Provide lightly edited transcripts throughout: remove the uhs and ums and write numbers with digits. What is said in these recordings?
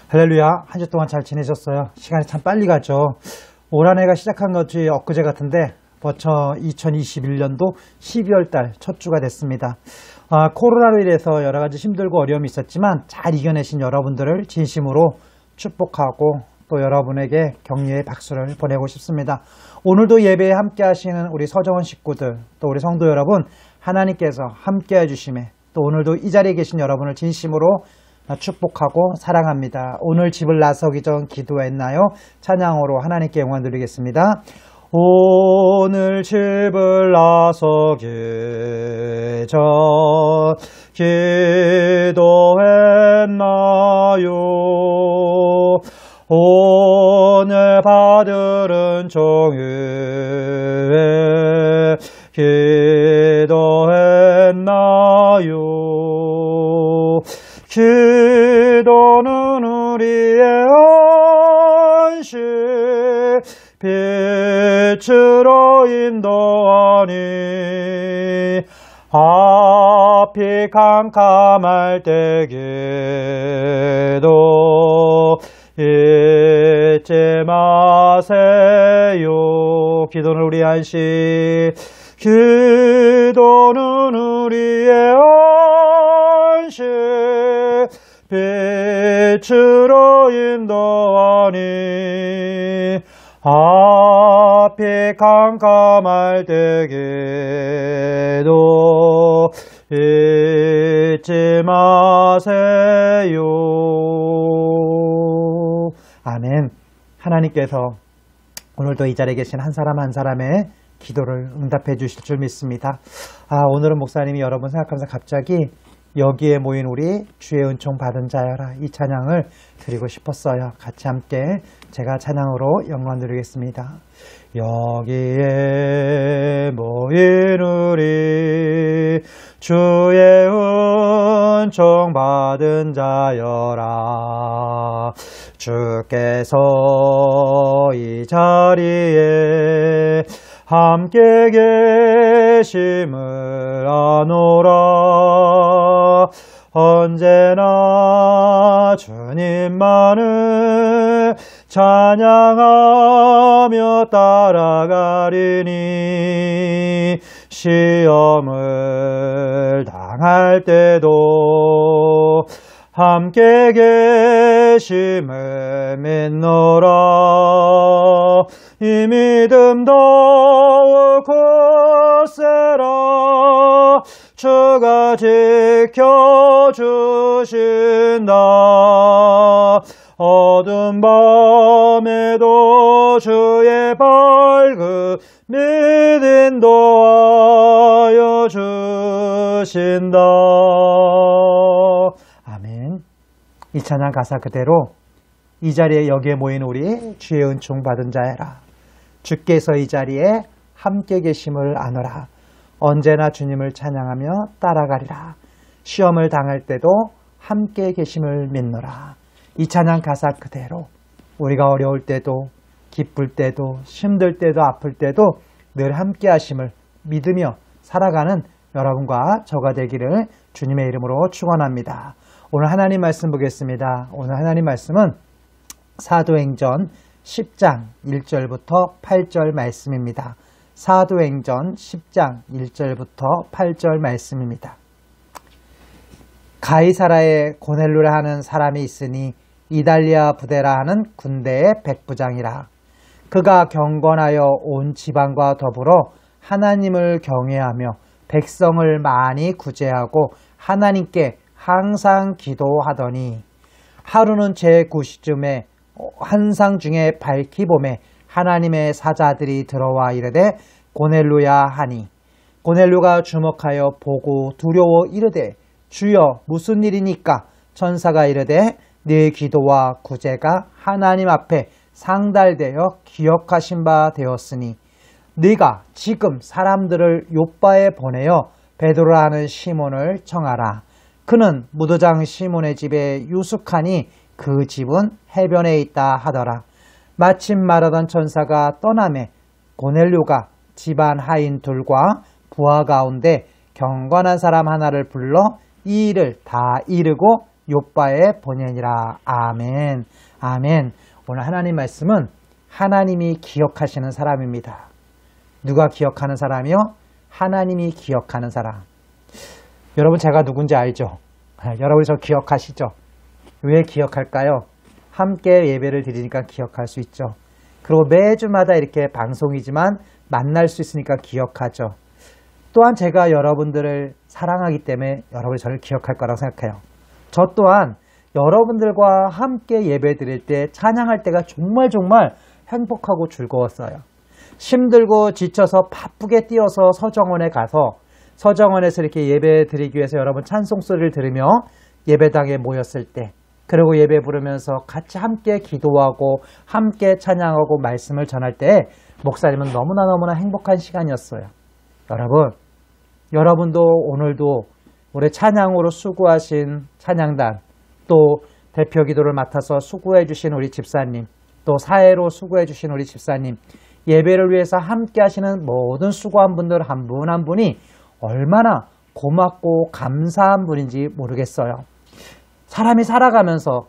할렐루야. 한 주 동안 잘 지내셨어요? 시간이 참 빨리 가죠. 올 한 해가 시작한 것이 엊그제 같은데 벌써 2021년도 12월 달 첫 주가 됐습니다. 코로나로 인해서 여러 가지 힘들고 어려움이 있었지만 잘 이겨내신 여러분들을 진심으로 축복하고 또 여러분에게 격려의 박수를 보내고 싶습니다. 오늘도 예배에 함께 하시는 우리 서정원 식구들, 또 우리 성도 여러분, 하나님께서 함께 해주심에 또 오늘도 이 자리에 계신 여러분을 진심으로 축복하고 사랑합니다. 오늘 집을 나서기 전 기도했나요? 찬양으로 하나님께 영광 드리겠습니다. 오늘 집을 나서기 전 기도했나요? 오늘 받들은 종의 기도했나요? 기도는 우리의 안식 빛으로 인도하니 앞이 캄캄할 때에도 잊지 마세요. 기도는 우리의 안식, 기도는 우리의 안식 빛으로 인도하니 앞이 캄캄할 때에도 잊지 마세요. 아멘. 하나님께서 오늘도 이 자리에 계신 한 사람 한 사람의 기도를 응답해 주실 줄 믿습니다. 오늘은 목사님이 여러분 생각하면서 갑자기 여기에 모인 우리 주의 은총 받은 자여라, 이 찬양을 드리고 싶었어요. 같이 함께 제가 찬양으로 영광 드리겠습니다. 여기에 모인 우리 주의 은총 받은 자여라, 주께서 이 자리에 함께 계심을 아노라. 언제나 주님만을 찬양하며 따라가리니 시험을 당할 때도 함께 계심을 믿노라. 이 믿음 더욱 굳세라. 주가 지켜주신다. 어두운 밤에도 주의 밝은 빛 인도하여 주신다. 아멘. 이 찬양 가사 그대로 이 자리에 여기에 모인 우리 주의 은총 받은 자여라, 주께서 이 자리에 함께 계심을 아노라. 언제나 주님을 찬양하며 따라가리라. 시험을 당할 때도 함께 계심을 믿노라. 이 찬양 가사 그대로 우리가 어려울 때도 기쁠 때도 힘들 때도 아플 때도 늘 함께 하심을 믿으며 살아가는 여러분과 저가 되기를 주님의 이름으로 축원합니다. 오늘 하나님 말씀 보겠습니다. 오늘 하나님 말씀은 사도행전 10장 1절부터 8절 말씀입니다. 사도행전 10장 1절부터 8절 말씀입니다. 가이사라에 고넬료라 하는 사람이 있으니 이달리아 부대라 하는 군대의 백부장이라. 그가 경건하여 온 지방과 더불어 하나님을 경외하며 백성을 많이 구제하고 하나님께 항상 기도하더니 하루는 제9시쯤에 환상 중에 밝히 봄에 하나님의 사자들이 들어와 이르되 고넬료야 하니, 고넬료가 주목하여 보고 두려워 이르되 주여 무슨 일이니까? 천사가 이르되 네 기도와 구제가 하나님 앞에 상달되어 기억하신 바 되었으니 네가 지금 사람들을 요바에 보내어 베드로라 하는 시몬을 청하라. 그는 무도장 시몬의 집에 유숙하니 그 집은 해변에 있다 하더라. 마침 말하던 천사가 떠나매 고넬료가 집안 하인 둘과 부하 가운데 경건한 사람 하나를 불러 이 일을 다 이르고 욥바의 본연이라. 아멘. 아멘. 오늘 하나님 말씀은 하나님이 기억하시는 사람입니다. 누가 기억하는 사람이요? 하나님이 기억하는 사람. 여러분 제가 누군지 알죠? 여러분 저 기억하시죠? 왜 기억할까요? 함께 예배를 드리니까 기억할 수 있죠. 그리고 매주마다 이렇게 방송이지만 만날 수 있으니까 기억하죠. 또한 제가 여러분들을 사랑하기 때문에 여러분이 저를 기억할 거라고 생각해요. 저 또한 여러분들과 함께 예배 드릴 때 찬양할 때가 정말 행복하고 즐거웠어요. 힘들고 지쳐서 바쁘게 뛰어서 서정원에 가서 서정원에서 이렇게 예배 드리기 위해서 여러분 찬송소리를 들으며 예배당에 모였을 때, 그리고 예배 부르면서 같이 함께 기도하고 함께 찬양하고 말씀을 전할 때 목사님은 너무나 행복한 시간이었어요. 여러분도 오늘도 올해 찬양으로 수고하신 찬양단, 또 대표 기도를 맡아서 수고해 주신 우리 집사님, 또 사회로 수고해 주신 우리 집사님, 예배를 위해서 함께 하시는 모든 수고한 분들 한 분 한 분이 얼마나 고맙고 감사한 분인지 모르겠어요. 사람이 살아가면서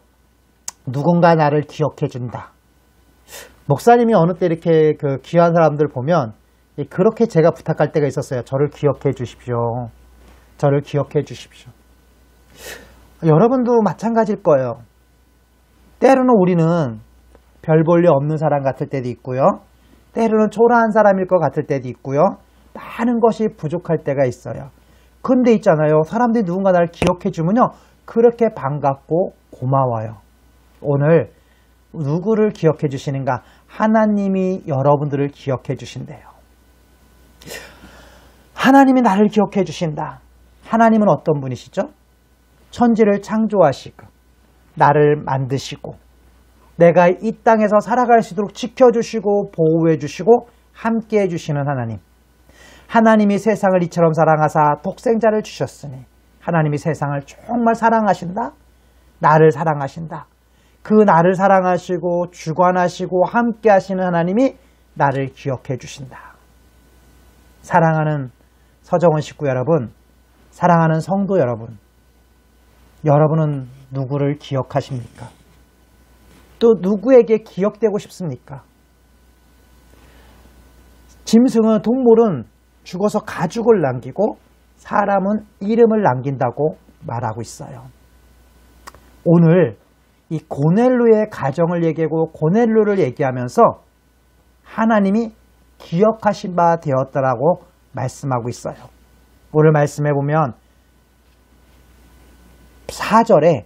누군가 나를 기억해 준다. 목사님이 어느 때 이렇게 그 귀한 사람들 보면 그렇게 제가 부탁할 때가 있었어요. 저를 기억해 주십시오. 저를 기억해 주십시오. 여러분도 마찬가지일 거예요. 때로는 우리는 별 볼 일 없는 사람 같을 때도 있고요. 때로는 초라한 사람일 것 같을 때도 있고요. 많은 것이 부족할 때가 있어요. 근데 있잖아요. 사람들이 누군가 나를 기억해 주면요. 그렇게 반갑고 고마워요. 오늘 누구를 기억해 주시는가? 하나님이 여러분들을 기억해 주신대요. 하나님이 나를 기억해 주신다. 하나님은 어떤 분이시죠? 천지를 창조하시고 나를 만드시고 내가 이 땅에서 살아갈 수 있도록 지켜주시고 보호해 주시고 함께 해주시는 하나님. 하나님이 세상을 이처럼 사랑하사 독생자를 주셨으니 하나님이 세상을 정말 사랑하신다. 나를 사랑하신다. 그 나를 사랑하시고 주관하시고 함께 하시는 하나님이 나를 기억해 주신다. 사랑하는 서정원 식구 여러분, 사랑하는 성도 여러분, 여러분은 누구를 기억하십니까? 또 누구에게 기억되고 싶습니까? 짐승은, 동물은 죽어서 가죽을 남기고 사람은 이름을 남긴다고 말하고 있어요. 오늘 이 고넬료의 가정을 얘기하고 고넬료를 얘기하면서 하나님이 기억하신 바 되었다라고 말씀하고 있어요. 오늘 말씀해 보면 4절에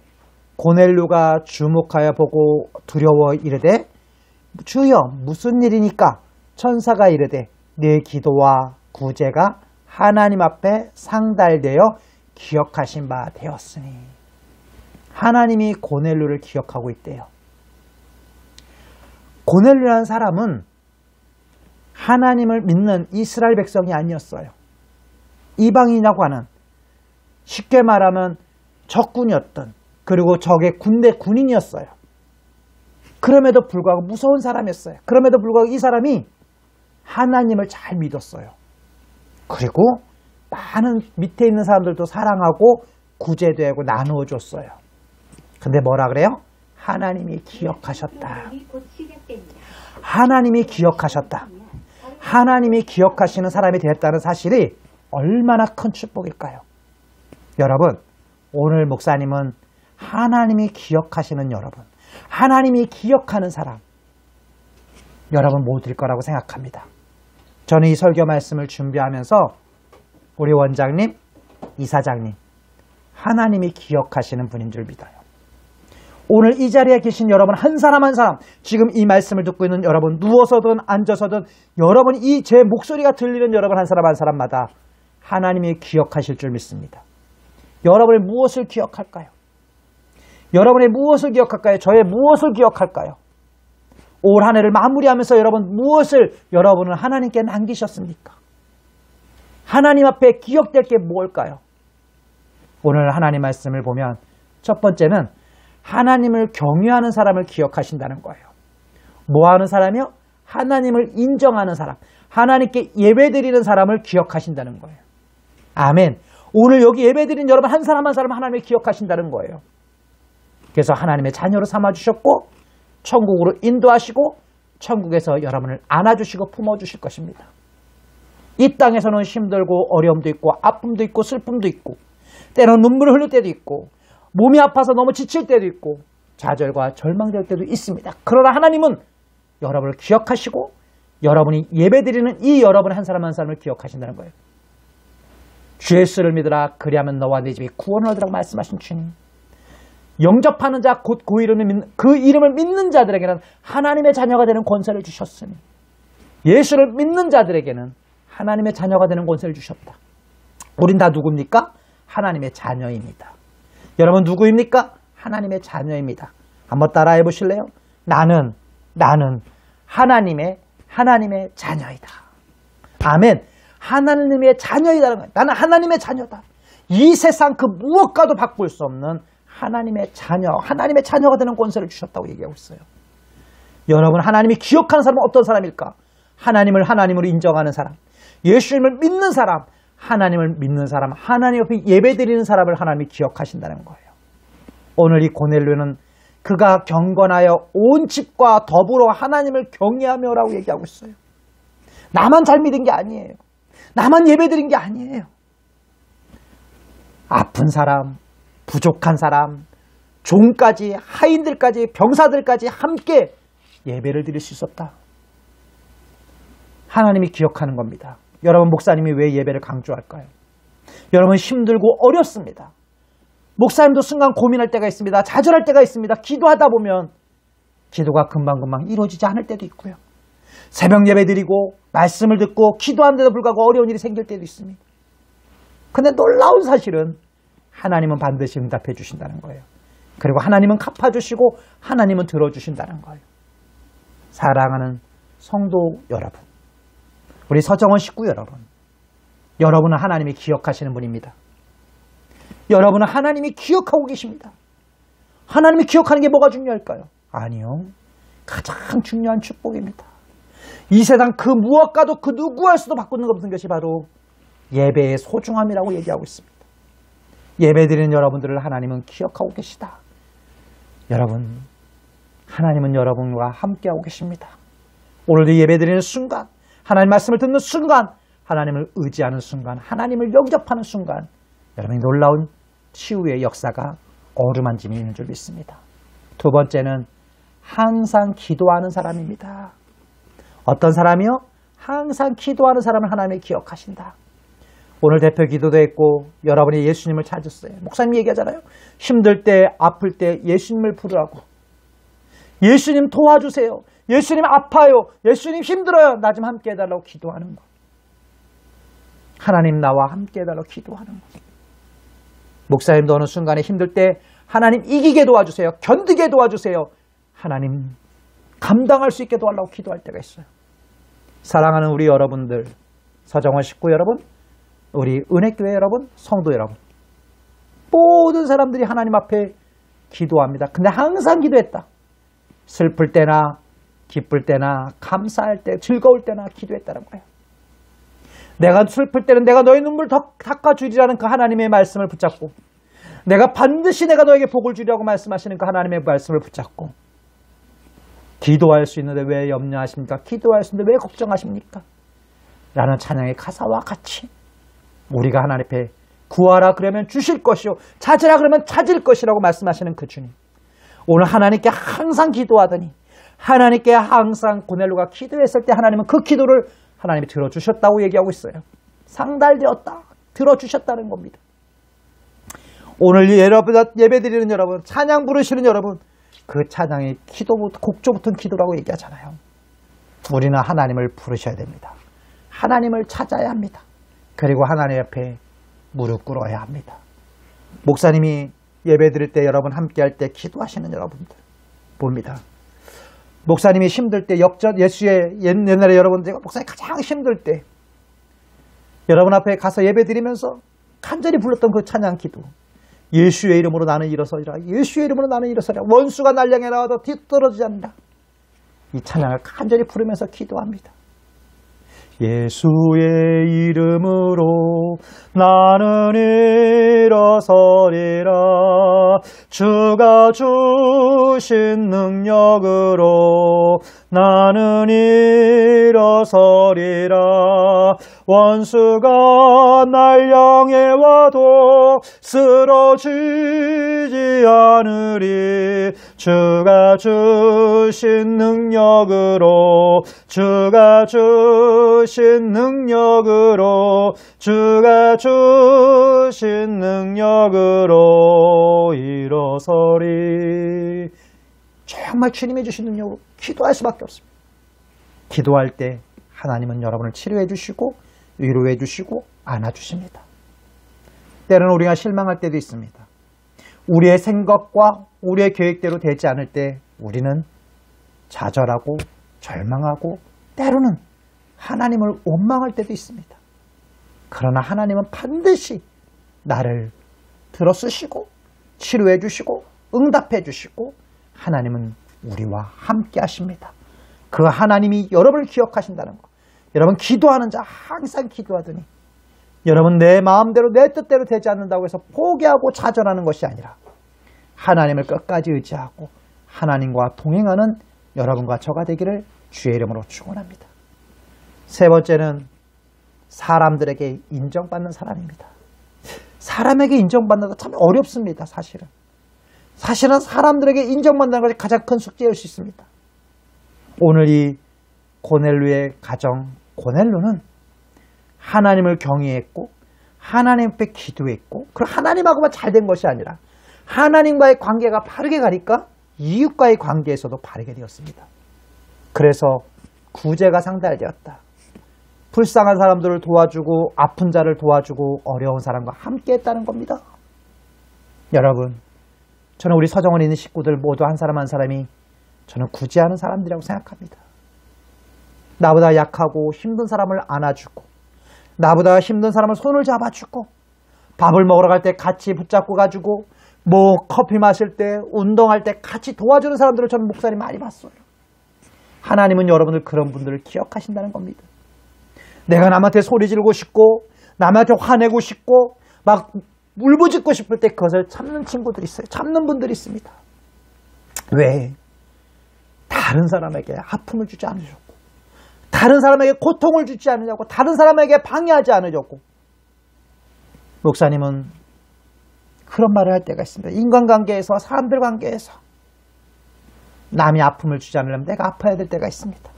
고넬료가 주목하여 보고 두려워 이르되 주여 무슨 일이니까? 천사가 이르되 네 기도와 구제가 하나님 앞에 상달되어 기억하신 바 되었으니. 하나님이 고넬료를 기억하고 있대요. 고넬료라는 사람은 하나님을 믿는 이스라엘 백성이 아니었어요. 이방인이라고 하는, 쉽게 말하면 적군이었던, 그리고 적의 군대 군인이었어요. 그럼에도 불구하고 무서운 사람이었어요. 그럼에도 불구하고 이 사람이 하나님을 잘 믿었어요. 그리고 많은 밑에 있는 사람들도 사랑하고 구제되고 나누어 줬어요. 근데 뭐라 그래요? 하나님이 기억하셨다. 하나님이 기억하셨다. 하나님이 기억하시는 사람이 되었다는 사실이 얼마나 큰 축복일까요? 여러분, 오늘 목사님은 하나님이 기억하시는 여러분, 하나님이 기억하는 사람, 여러분 모두일 거라고 생각합니다. 저는 이 설교 말씀을 준비하면서 우리 원장님, 이사장님, 하나님이 기억하시는 분인 줄 믿어요. 오늘 이 자리에 계신 여러분 한 사람 한 사람, 지금 이 말씀을 듣고 있는 여러분, 누워서든 앉아서든 여러분, 이 제 목소리가 들리는 여러분 한 사람 한 사람마다 하나님이 기억하실 줄 믿습니다. 여러분의 무엇을 기억할까요? 여러분의 무엇을 기억할까요? 저의 무엇을 기억할까요? 올 한 해를 마무리하면서 여러분 무엇을 여러분은 하나님께 남기셨습니까? 하나님 앞에 기억될 게 뭘까요? 오늘 하나님 말씀을 보면 첫 번째는 하나님을 경외하는 사람을 기억하신다는 거예요. 뭐 하는 사람이요? 하나님을 인정하는 사람, 하나님께 예배드리는 사람을 기억하신다는 거예요. 아멘. 오늘 여기 예배드린 여러분 한 사람 한 사람 하나님을 기억하신다는 거예요. 그래서 하나님의 자녀로 삼아주셨고 천국으로 인도하시고 천국에서 여러분을 안아주시고 품어주실 것입니다. 이 땅에서는 힘들고 어려움도 있고 아픔도 있고 슬픔도 있고 때로는 눈물을 흘릴 때도 있고 몸이 아파서 너무 지칠 때도 있고 좌절과 절망될 때도 있습니다. 그러나 하나님은 여러분을 기억하시고 여러분이 예배드리는 이 여러분 한 사람 한 사람을 기억하신다는 거예요. 주 예수를 믿으라 그리하면 너와 네 집이 구원을 얻으라고 말씀하신 주님. 영접하는 자 곧 그 이름을 믿는 자들에게는 하나님의 자녀가 되는 권세를 주셨으니 예수를 믿는 자들에게는 하나님의 자녀가 되는 권세를 주셨다. 우린 다 누굽니까? 하나님의 자녀입니다. 여러분 누구입니까? 하나님의 자녀입니다. 한번 따라해 보실래요? 나는 하나님의 자녀이다. 아멘. 하나님의 자녀이다는 거예요. 나는 하나님의 자녀다. 이 세상 그 무엇과도 바꿀 수 없는 하나님의 자녀가 되는 권세를 주셨다고 얘기하고 있어요. 여러분 하나님이 기억하는 사람은 어떤 사람일까? 하나님을 하나님으로 인정하는 사람, 예수님을 믿는 사람, 하나님을 믿는 사람, 하나님 옆에 예배드리는 사람을 하나님이 기억하신다는 거예요. 오늘 이 고넬료는 그가 경건하여 온 집과 더불어 하나님을 경외하며라고 얘기하고 있어요. 나만 잘 믿은 게 아니에요. 나만 예배드린 게 아니에요. 아픈 사람, 부족한 사람, 종까지, 하인들까지, 병사들까지 함께 예배를 드릴 수 있었다. 하나님이 기억하는 겁니다. 여러분 목사님이 왜 예배를 강조할까요? 여러분 힘들고 어렵습니다. 목사님도 순간 고민할 때가 있습니다. 좌절할 때가 있습니다. 기도하다 보면 기도가 금방금방 이루어지지 않을 때도 있고요. 새벽 예배 드리고 말씀을 듣고 기도하는데도 불구하고 어려운 일이 생길 때도 있습니다. 근데 놀라운 사실은 하나님은 반드시 응답해 주신다는 거예요. 그리고 하나님은 갚아주시고 하나님은 들어주신다는 거예요. 사랑하는 성도 여러분, 우리 서정원 식구 여러분, 여러분은 하나님이 기억하시는 분입니다. 여러분은 하나님이 기억하고 계십니다. 하나님이 기억하는 게 뭐가 중요할까요? 아니요. 가장 중요한 축복입니다. 이 세상 그 무엇과도 그 누구할수도 바꾸는 것 없는 것이 바로 예배의 소중함이라고 얘기하고 있습니다. 예배드리는 여러분들을 하나님은 기억하고 계시다. 여러분, 하나님은 여러분과 함께하고 계십니다. 오늘도 예배드리는 순간, 하나님 말씀을 듣는 순간, 하나님을 의지하는 순간, 하나님을 영접하는 순간 여러분이 놀라운 치유의 역사가 어루만짐이 있는 줄 믿습니다. 두 번째는 항상 기도하는 사람입니다. 어떤 사람이요? 항상 기도하는 사람을 하나님이 기억하신다. 오늘 대표 기도도 했고 여러분이 예수님을 찾았어요. 목사님이 얘기하잖아요. 힘들 때 아플 때 예수님을 부르라고. 예수님 도와주세요. 예수님 아파요. 예수님 힘들어요. 나 좀 함께 해달라고 기도하는 거. 하나님 나와 함께 해달라고 기도하는 거. 목사님도 어느 순간에 힘들 때 하나님 이기게 도와주세요. 견디게 도와주세요. 하나님 감당할 수 있게 도와달라고 기도할 때가 있어요. 사랑하는 우리 여러분들, 서정원 식구 여러분, 우리 은혜교회 여러분, 성도 여러분, 모든 사람들이 하나님 앞에 기도합니다. 근데 항상 기도했다. 슬플 때나 기쁠 때나 감사할 때 즐거울 때나 기도했다는 거예요. 내가 슬플 때는 내가 너의 눈물 닦아주리라는 그 하나님의 말씀을 붙잡고, 내가 반드시 내가 너에게 복을 주리라고 말씀하시는 그 하나님의 말씀을 붙잡고, 기도할 수 있는데 왜 염려하십니까? 기도할 수 있는데 왜 걱정하십니까? 라는 찬양의 가사와 같이 우리가 하나님 앞에 구하라 그러면 주실 것이요 찾으라 그러면 찾을 것이라고 말씀하시는 그 주님, 오늘 하나님께 항상 기도하더니 하나님께 항상 고넬료가 기도했을 때 하나님은 그 기도를 하나님이 들어주셨다고 얘기하고 있어요. 상달되었다, 들어주셨다는 겁니다. 오늘 여러분 예배드리는 여러분, 찬양 부르시는 여러분, 그 찬양이 곡조 붙은 기도라고 얘기하잖아요. 우리는 하나님을 부르셔야 됩니다. 하나님을 찾아야 합니다. 그리고 하나님 옆에 무릎 꿇어야 합니다. 목사님이 예배 드릴 때 여러분 함께 할 때 기도하시는 여러분들 봅니다. 목사님이 힘들 때 옛날에 여러분 제가 목사님 가장 힘들 때 여러분 앞에 가서 예배 드리면서 간절히 불렀던 그 찬양 기도, 예수의 이름으로 나는 일어서리라, 예수의 이름으로 나는 일어서리라, 원수가 날 향해 나와도 뒤떨어지지 않는다. 이 찬양을 간절히 부르면서 기도합니다. 예수의 이름으로 나는 일어서리라. 주가 주신 능력으로 나는 일어서리라. 원수가 날 향해 와도 쓰러지지 않으리. 주가 주신 능력으로, 주가 주신 능력으로, 주가 주신 능력으로 일어서리. 정말 주님이 주신 능력으로 기도할 수밖에 없습니다. 기도할 때 하나님은 여러분을 치료해 주시고 위로해 주시고 안아주십니다. 때로는 우리가 실망할 때도 있습니다. 우리의 생각과 우리의 계획대로 되지 않을 때 우리는 좌절하고 절망하고 때로는 하나님을 원망할 때도 있습니다. 그러나 하나님은 반드시 나를 들어쓰시고 치료해 주시고 응답해 주시고 하나님은 우리와 함께 하십니다. 그 하나님이 여러분을 기억하신다는 것. 여러분 기도하는 자 항상 기도하더니 여러분 내 마음대로 내 뜻대로 되지 않는다고 해서 포기하고 좌절하는 것이 아니라 하나님을 끝까지 의지하고 하나님과 동행하는 여러분과 저가 되기를 주의 이름으로 축원합니다. 세 번째는 사람들에게 인정받는 사람입니다. 사람에게 인정받는 것 참 어렵습니다. 사실은 사람들에게 인정받는 것이 가장 큰 숙제일 수 있습니다. 오늘 이 고넬료의 가정, 고넬료는 하나님을 경외했고 하나님 앞에 기도했고 그리고 하나님하고만 잘된 것이 아니라 하나님과의 관계가 바르게 가니까 이웃과의 관계에서도 바르게 되었습니다. 그래서 구제가 상달되었다. 불쌍한 사람들을 도와주고 아픈 자를 도와주고 어려운 사람과 함께 했다는 겁니다. 여러분, 저는 우리 서정원에 있는 식구들 모두 한 사람 한 사람이 저는 구제하는 사람들이라고 생각합니다. 나보다 약하고 힘든 사람을 안아주고 나보다 힘든 사람을 손을 잡아주고 밥을 먹으러 갈 때 같이 붙잡고 가지고 뭐 커피 마실 때 운동할 때 같이 도와주는 사람들을 저는 목사님 많이 봤어요. 하나님은 여러분들 그런 분들을 기억하신다는 겁니다. 내가 남한테 소리 지르고 싶고 남한테 화내고 싶고 막 울부짖고 싶을 때 그것을 참는 친구들이 있어요. 참는 분들이 있습니다. 왜? 다른 사람에게 아픔을 주지 않으려고, 다른 사람에게 고통을 주지 않으려고, 다른 사람에게 방해하지 않으려고. 목사님은 그런 말을 할 때가 있습니다. 인간관계에서, 사람들 관계에서 남이 아픔을 주지 않으려면 내가 아파야 될 때가 있습니다.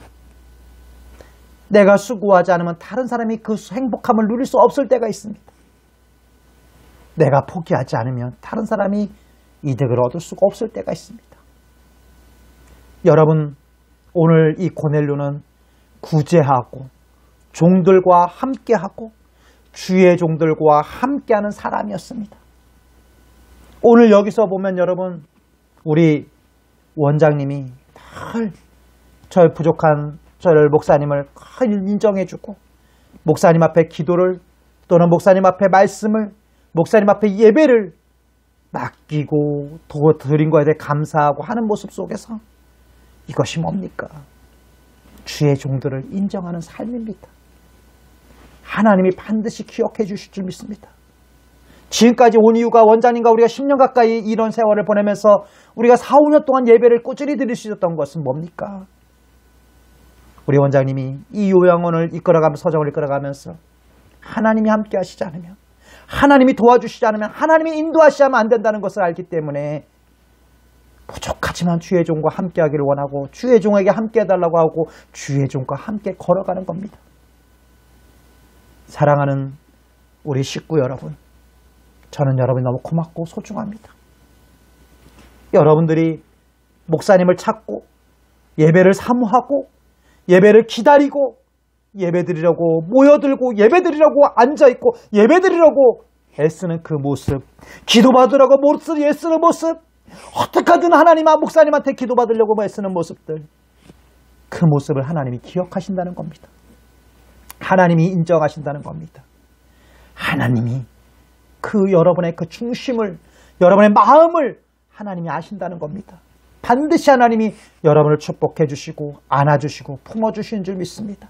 내가 수고하지 않으면 다른 사람이 그 행복함을 누릴 수 없을 때가 있습니다. 내가 포기하지 않으면 다른 사람이 이득을 얻을 수가 없을 때가 있습니다. 여러분, 오늘 이 고넬료는 구제하고 종들과 함께하고 주의 종들과 함께하는 사람이었습니다. 오늘 여기서 보면 여러분, 우리 원장님이 늘 저의 부족한 저를 목사님을 인정해주고 목사님 앞에 기도를 또는 목사님 앞에 말씀을 목사님 앞에 예배를 맡기고 드린 것에 대해 감사하고 하는 모습 속에서 이것이 뭡니까? 주의 종들을 인정하는 삶입니다. 하나님이 반드시 기억해 주실 줄 믿습니다. 지금까지 온 이유가 원장님과 우리가 10년 가까이 이런 세월을 보내면서 우리가 4, 5년 동안 예배를 꾸준히 드릴 수 있었던 것은 뭡니까? 우리 원장님이 이 요양원을 이끌어가면서 서정을 이끌어가면서 하나님이 함께 하시지 않으면 하나님이 도와주시지 않으면 하나님이 인도하시지 않으면 안 된다는 것을 알기 때문에 부족하지만 주의 종과 함께 하기를 원하고 주의 종에게 함께 해달라고 하고 주의 종과 함께 걸어가는 겁니다. 사랑하는 우리 식구 여러분, 저는 여러분이 너무 고맙고 소중합니다. 여러분들이 목사님을 찾고 예배를 사모하고 예배를 기다리고 예배드리려고 모여들고 예배드리려고 앉아있고 예배드리려고 애쓰는 그 모습, 기도받으려고 애쓰는 모습, 어떻게든 하나님과 목사님한테 기도받으려고 애쓰는 모습들, 그 모습을 하나님이 기억하신다는 겁니다. 하나님이 인정하신다는 겁니다. 하나님이 그 여러분의 그 중심을, 여러분의 마음을 하나님이 아신다는 겁니다. 반드시 하나님이 여러분을 축복해 주시고 안아주시고 품어주시는 줄 믿습니다.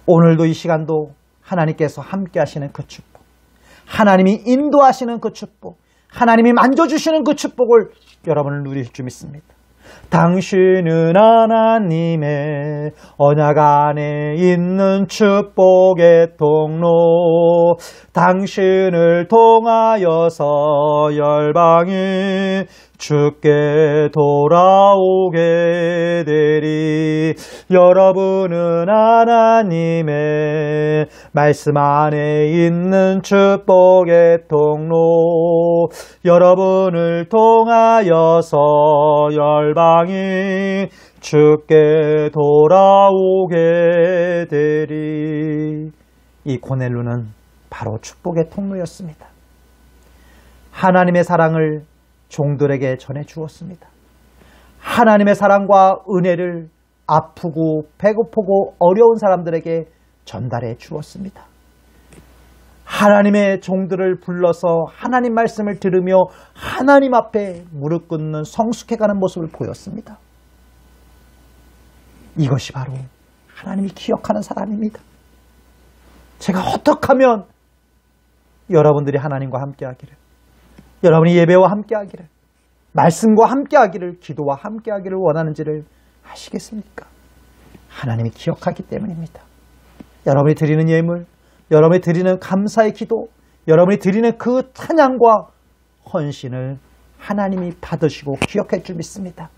오늘도 이 시간도 하나님께서 함께 하시는 그 축복, 하나님이 인도하시는 그 축복, 하나님이 만져주시는 그 축복을 여러분을 누릴 줄 믿습니다. 당신은 하나님의 언약 안에 있는 축복의 통로, 당신을 통하여서 열방이 주께 돌아오게 되리. 여러분은 하나님의 말씀 안에 있는 축복의 통로, 여러분을 통하여서 열방이 주께 돌아오게 되리. 이 고넬료는 바로 축복의 통로였습니다. 하나님의 사랑을 종들에게 전해 주었습니다. 하나님의 사랑과 은혜를 아프고 배고프고 어려운 사람들에게 전달해 주었습니다. 하나님의 종들을 불러서 하나님 말씀을 들으며 하나님 앞에 무릎 꿇는 성숙해가는 모습을 보였습니다. 이것이 바로 하나님이 기억하는 사람입니다. 제가 어떻게 하면 여러분들이 하나님과 함께하기를, 여러분이 예배와 함께하기를, 말씀과 함께하기를, 기도와 함께하기를 원하는지를 아시겠습니까? 하나님이 기억하기 때문입니다. 여러분이 드리는 예물, 여러분이 드리는 감사의 기도, 여러분이 드리는 그 찬양과 헌신을 하나님이 받으시고 기억할 줄 믿습니다.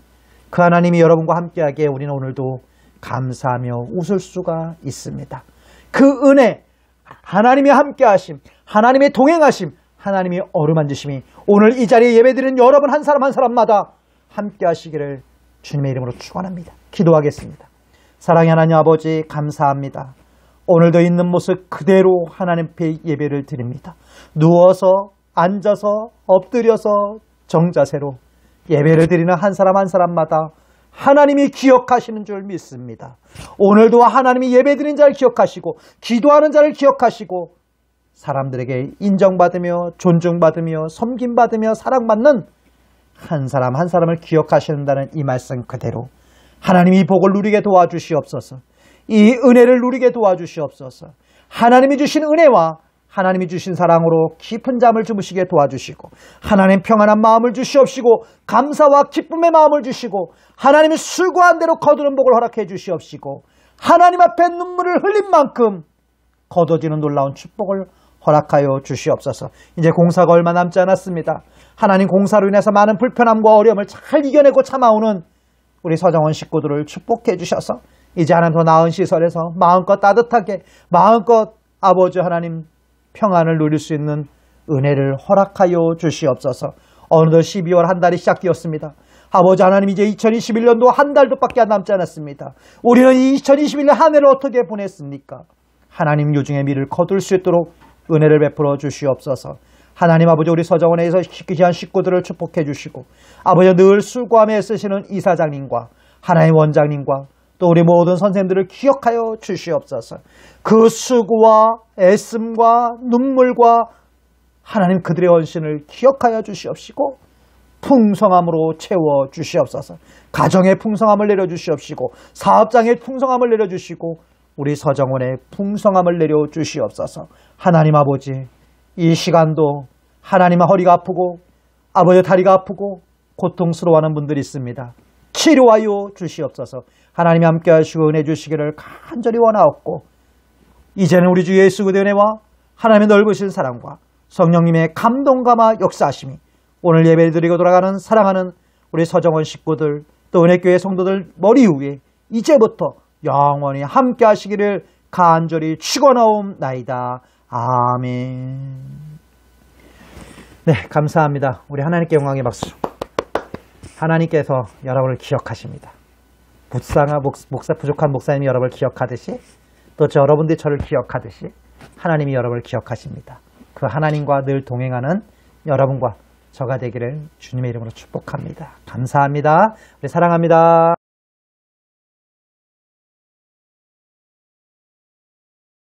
그 하나님이 여러분과 함께하기에 우리는 오늘도 감사하며 웃을 수가 있습니다. 그 은혜, 하나님이 함께하심, 하나님의 동행하심, 하나님이 어루만지심이 오늘 이 자리에 예배드리는 여러분 한 사람 한 사람마다 함께하시기를 주님의 이름으로 축원합니다. 기도하겠습니다. 사랑의 하나님 아버지, 감사합니다. 오늘도 있는 모습 그대로 하나님 앞에 예배를 드립니다. 누워서, 앉아서, 엎드려서, 정자세로 예배를 드리는 한 사람 한 사람마다 하나님이 기억하시는 줄 믿습니다. 오늘도 하나님이 예배드리는 자를 기억하시고 기도하는 자를 기억하시고 사람들에게 인정받으며 존중받으며 섬김받으며 사랑받는 한 사람 한 사람을 기억하신다는 이 말씀 그대로 하나님이 이 복을 누리게 도와주시옵소서. 이 은혜를 누리게 도와주시옵소서. 하나님이 주신 은혜와 하나님이 주신 사랑으로 깊은 잠을 주무시게 도와주시고 하나님 평안한 마음을 주시옵시고 감사와 기쁨의 마음을 주시고 하나님이 수고한 대로 거두는 복을 허락해 주시옵시고 하나님 앞에 눈물을 흘린 만큼 거둬지는 놀라운 축복을 허락하여 주시옵소서. 이제 공사가 얼마 남지 않았습니다. 하나님 공사로 인해서 많은 불편함과 어려움을 잘 이겨내고 참아오는 우리 서정원 식구들을 축복해 주셔서 이제 하나님 더 나은 시설에서 마음껏 따뜻하게 마음껏 아버지 하나님 평안을 누릴 수 있는 은혜를 허락하여 주시옵소서. 어느덧 12월 한 달이 시작되었습니다. 아버지 하나님 이제 2021년도 한 달도 밖에 남지 않았습니다. 우리는 이 2021년 한 해를 어떻게 보냈습니까? 하나님 요중에 미를 거둘 수 있도록 은혜를 베풀어 주시옵소서. 하나님 아버지 우리 서정원에서 귀한 식구들을 축복해 주시고 아버지 늘 수고하며 애쓰시는 이사장님과 하나님 원장님과 또 우리 모든 선생님들을 기억하여 주시옵소서. 그 수고와 애씀과 눈물과 하나님 그들의 헌신을 기억하여 주시옵시고 풍성함으로 채워 주시옵소서. 가정의 풍성함을 내려주시옵시고 사업장의 풍성함을 내려주시고 우리 서정원의 풍성함을 내려주시옵소서. 하나님 아버지 이 시간도 하나님의 허리가 아프고 아버지 다리가 아프고 고통스러워하는 분들이 있습니다. 치료하여 주시옵소서. 하나님이 함께 하시고 은혜 주시기를 간절히 원하옵고 이제는 우리 주 예수 그리스도의 은혜와 하나님의 넓으신 사랑과 성령님의 감동감화 역사하심이 오늘 예배드리고 돌아가는 사랑하는 우리 서정원 식구들 또 은혜교회 성도들 머리 위에 이제부터 영원히 함께 하시기를 간절히 축원하옵나이다. 아멘. 네, 감사합니다. 우리 하나님께 영광의 박수. 하나님께서 여러분을 기억하십니다. 목사 부족한 목사님이 여러분을 기억하듯이 또 여러분들이 저를 기억하듯이 하나님이 여러분을 기억하십니다. 그 하나님과 늘 동행하는 여러분과 저가 되기를 주님의 이름으로 축복합니다. 감사합니다. 우리 사랑합니다.